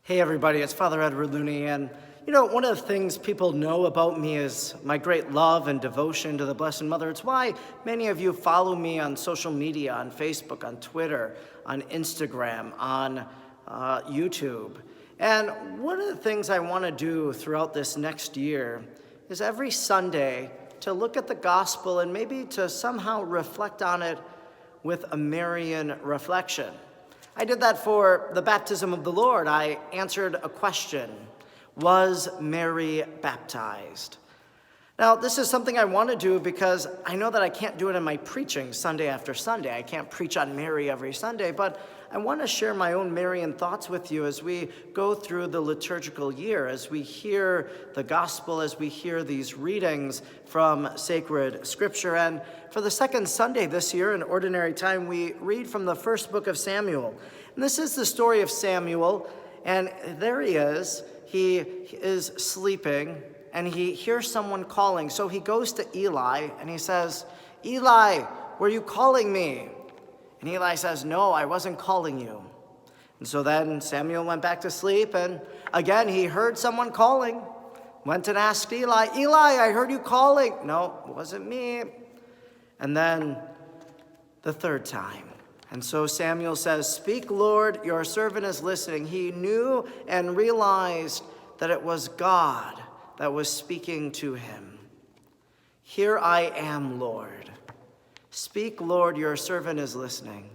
Hey everybody, it's Father Edward Looney, and one of the things people know about me is my great love and devotion to the Blessed Mother. It's why many of you follow me on social media, on Facebook, on Twitter, on Instagram, on YouTube. And one of the things I want to do throughout this next year is every Sunday to look at the gospel and maybe to somehow reflect on it with a Marian reflection. I did that for the baptism of the Lord. I answered a question: was Mary baptized? Now, this is something I want to do because I know that I can't do it in my preaching Sunday after Sunday. I can't preach on Mary every Sunday, but I want to share my own Marian thoughts with you as we go through the liturgical year, as we hear the gospel, as we hear these readings from sacred scripture. And for the second Sunday this year, in ordinary time, we read from the first book of Samuel. And this is the story of Samuel, and there he is. He is sleeping, and he hears someone calling. So he goes to Eli, and he says, "Eli, were you calling me?" And Eli says, "No, I wasn't calling you." And so then Samuel went back to sleep, and again he heard someone calling. Went and asked Eli, "Eli, I heard you calling." "No, it wasn't me." And then the third time. And so Samuel says, "Speak, Lord, your servant is listening." He knew and realized that it was God that was speaking to him. "Here I am, Lord. Speak, Lord, your servant is listening."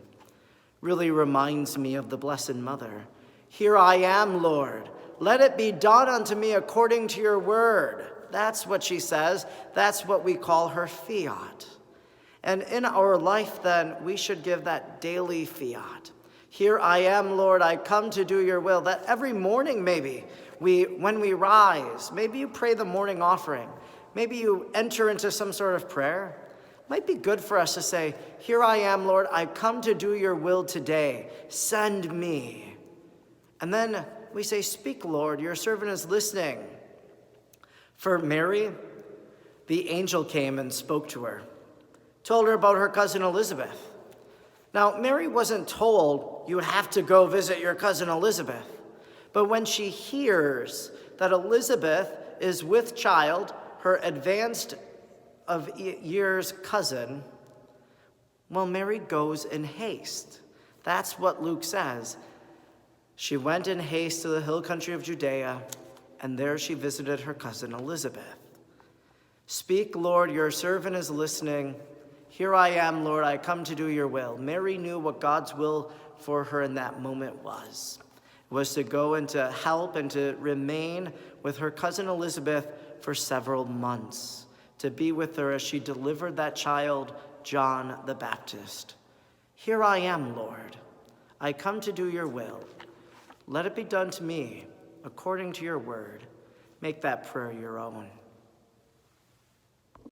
Really reminds me of the Blessed Mother. "Here I am, Lord. Let it be done unto me according to your word." That's what she says. That's what we call her fiat. And in our life, then, we should give that daily fiat. "Here I am, Lord, I come to do your will." That every morning, maybe, when we rise, maybe you pray the morning offering. Maybe you enter into some sort of prayer. It might be good for us to say, "Here I am, Lord, I come to do your will today. Send me." And then we say, "Speak, Lord, your servant is listening." For Mary, the angel came and spoke to her, told her about her cousin Elizabeth. Now, Mary wasn't told, "You have to go visit your cousin Elizabeth." But when she hears that Elizabeth is with child, her advanced of years cousin, well, Mary goes in haste. That's what Luke says. She went in haste to the hill country of Judea, and there she visited her cousin Elizabeth. "Speak, Lord, your servant is listening. Here I am, Lord, I come to do your will." Mary knew what God's will for her in that moment was. It was to go and to help and to remain with her cousin Elizabeth for several months, to be with her as she delivered that child, John the Baptist. "Here I am, Lord. I come to do your will. Let it be done to me according to your word." Make that prayer your own.